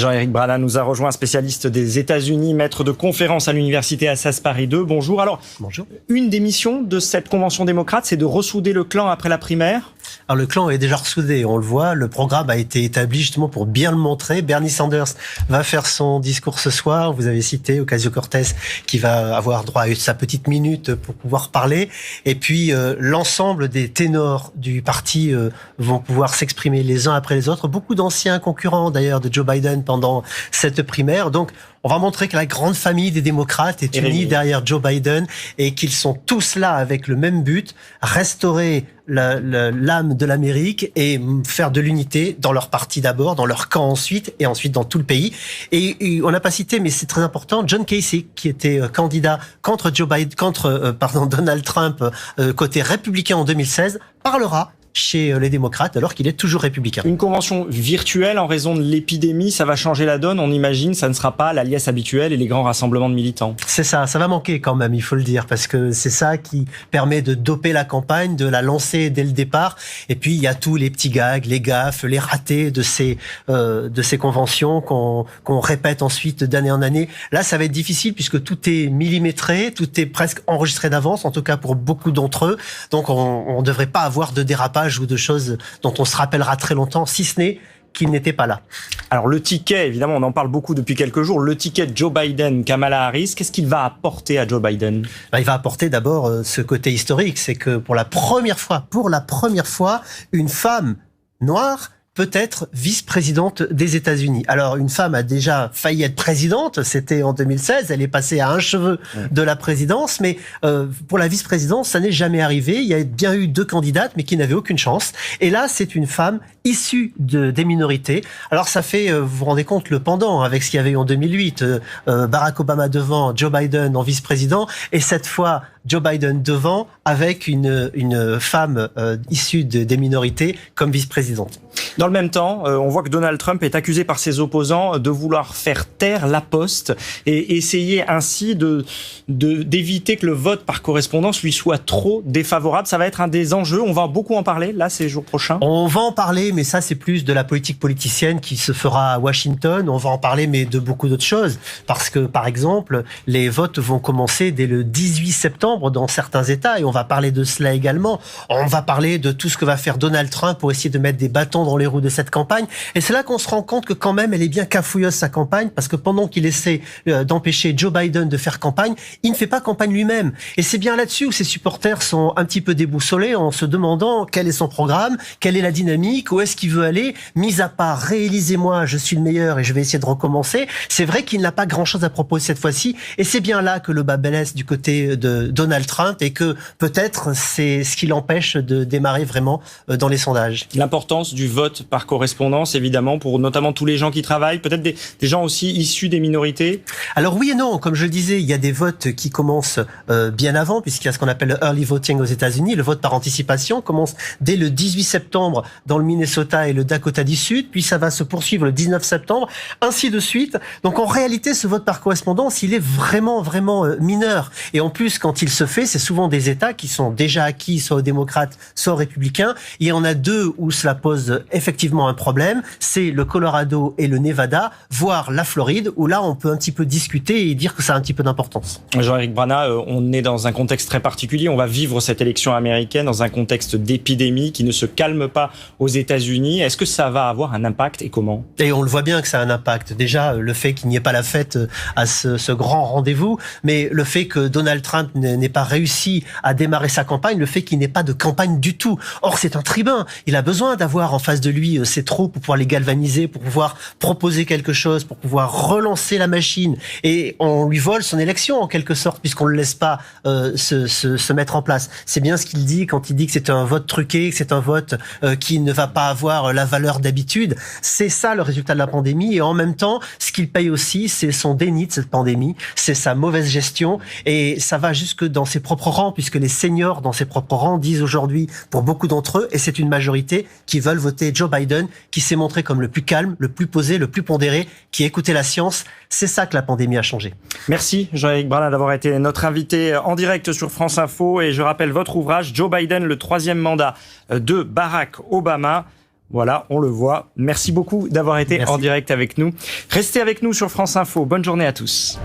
Jean-Éric Brana nous a rejoint, spécialiste des États-Unis, maître de conférence à l'université Assas Paris 2. Bonjour. Alors, bonjour. Une des missions de cette convention démocrate, c'est de ressouder le clan après la primaire. Alors le clan est déjà ressoudé, on le voit, le programme a été établi justement pour bien le montrer. Bernie Sanders va faire son discours ce soir, vous avez cité Ocasio-Cortez qui va avoir droit à sa petite minute pour pouvoir parler. Et puis l'ensemble des ténors du parti vont pouvoir s'exprimer les uns après les autres. Beaucoup d'anciens concurrents d'ailleurs de Joe Biden pendant cette primaire. Donc on va montrer que la grande famille des démocrates est unie derrière Joe Biden et qu'ils sont tous là avec le même but, restaurer l'âme de l'Amérique et faire de l'unité dans leur parti d'abord, dans leur camp ensuite et ensuite dans tout le pays. Et on n'a pas cité, mais c'est très important, John Kasich, qui était candidat contre Donald Trump côté républicain en 2016, parlera chez les démocrates, alors qu'il est toujours républicain. Une convention virtuelle en raison de l'épidémie, ça va changer la donne, on imagine, ça ne sera pas la liesse habituelle et les grands rassemblements de militants. C'est ça va manquer quand même, il faut le dire, parce que c'est ça qui permet de doper la campagne, de la lancer dès le départ, et puis il y a tous les petits gags, les gaffes, les ratés de ces conventions qu'on répète ensuite d'année en année. Là, ça va être difficile puisque tout est millimétré, tout est presque enregistré d'avance, en tout cas pour beaucoup d'entre eux, donc on ne devrait pas avoir de dérapage ou de choses dont on se rappellera très longtemps, si ce n'est qu'il n'était pas là. Alors le ticket, évidemment, on en parle beaucoup depuis quelques jours, le ticket de Joe Biden, Kamala Harris, qu'est-ce qu'il va apporter à Joe Biden ? Il va apporter d'abord ce côté historique, c'est que pour la première fois, une femme noire peut être vice-présidente des États-Unis. Alors, une femme a déjà failli être présidente, c'était en 2016, elle est passée à un cheveu de la présidence, mais pour la vice-présidence, ça n'est jamais arrivé. Il y a bien eu 2 candidates, mais qui n'avaient aucune chance. Et là, c'est une femme issue des minorités. Alors, ça fait, vous vous rendez compte, le pendant avec ce qu'il y avait eu en 2008, Barack Obama devant, Joe Biden en vice-président, et cette fois, Joe Biden devant avec une femme issue des minorités comme vice-présidente. Dans le même temps, on voit que Donald Trump est accusé par ses opposants de vouloir faire taire la Poste et essayer ainsi d'éviter que le vote par correspondance lui soit trop défavorable. Ça va être un des enjeux. On va beaucoup en parler là ces jours prochains. On va en parler, mais ça c'est plus de la politique politicienne qui se fera à Washington. On va en parler, mais de beaucoup d'autres choses. Parce que, par exemple, les votes vont commencer dès le 18 septembre dans certains États et on va parler de cela également. On va parler de tout ce que va faire Donald Trump pour essayer de mettre des bâtons dans les roues de cette campagne. Et c'est là qu'on se rend compte que quand même, elle est bien cafouilleuse sa campagne, parce que pendant qu'il essaie d'empêcher Joe Biden de faire campagne, il ne fait pas campagne lui-même. Et c'est bien là-dessus où ses supporters sont un petit peu déboussolés en se demandant quel est son programme, quelle est la dynamique, où est-ce qu'il veut aller, mis à part réalisez-moi, je suis le meilleur et je vais essayer de recommencer. C'est vrai qu'il n'a pas grand-chose à proposer cette fois-ci. Et c'est bien là que le bas blesse du côté de Donald Trump et que peut-être c'est ce qui l'empêche de démarrer vraiment dans les sondages. L'importance du vote par correspondance, évidemment, pour notamment tous les gens qui travaillent, peut-être des gens aussi issus des minorités. Alors oui et non, comme je le disais, il y a des votes qui commencent bien avant, puisqu'il y a ce qu'on appelle le early voting aux États-Unis. Le vote par anticipation commence dès le 18 septembre dans le Minnesota et le Dakota du Sud, puis ça va se poursuivre le 19 septembre, ainsi de suite. Donc en réalité, ce vote par correspondance, il est vraiment mineur. Et en plus, quand il se fait, c'est souvent des États qui sont déjà acquis, soit aux démocrates, soit aux républicains. Il y en a 2 où cela pose effectivement un problème, c'est le Colorado et le Nevada, voire la Floride, où là on peut un petit peu discuter et dire que ça a un petit peu d'importance. Jean-Éric Brana, on est dans un contexte très particulier, on va vivre cette élection américaine dans un contexte d'épidémie qui ne se calme pas aux États-Unis. Est-ce que ça va avoir un impact et comment ? Et on le voit bien que ça a un impact. Déjà, le fait qu'il n'y ait pas la fête à ce grand rendez-vous, mais le fait que Donald Trump n'ait pas réussi à démarrer sa campagne, le fait qu'il n'ait pas de campagne du tout. Or, c'est un tribun. Il a besoin d'avoir en face de lui ses troupes pour pouvoir les galvaniser, pour pouvoir proposer quelque chose, pour pouvoir relancer la machine. Et on lui vole son élection en quelque sorte, puisqu'on ne le laisse pas se mettre en place. C'est bien ce qu'il dit quand il dit que c'est un vote truqué, que c'est un vote qui ne va pas avoir la valeur d'habitude. C'est ça le résultat de la pandémie. Et en même temps, ce qu'il paye aussi, c'est son déni de cette pandémie, c'est sa mauvaise gestion. Et ça va jusque dans ses propres rangs, puisque les seniors dans ses propres rangs disent aujourd'hui, pour beaucoup d'entre eux, et c'est une majorité, qui veulent voter Joe Biden, qui s'est montré comme le plus calme, le plus posé, le plus pondéré, qui écoutait la science. C'est ça que la pandémie a changé. Merci Jean-Éric Brana d'avoir été notre invité en direct sur France Info. Et je rappelle votre ouvrage, Joe Biden, le 3e mandat de Barack Obama, Voilà, on le voit. Merci beaucoup d'avoir été en direct avec nous. Restez avec nous sur France Info. Bonne journée à tous.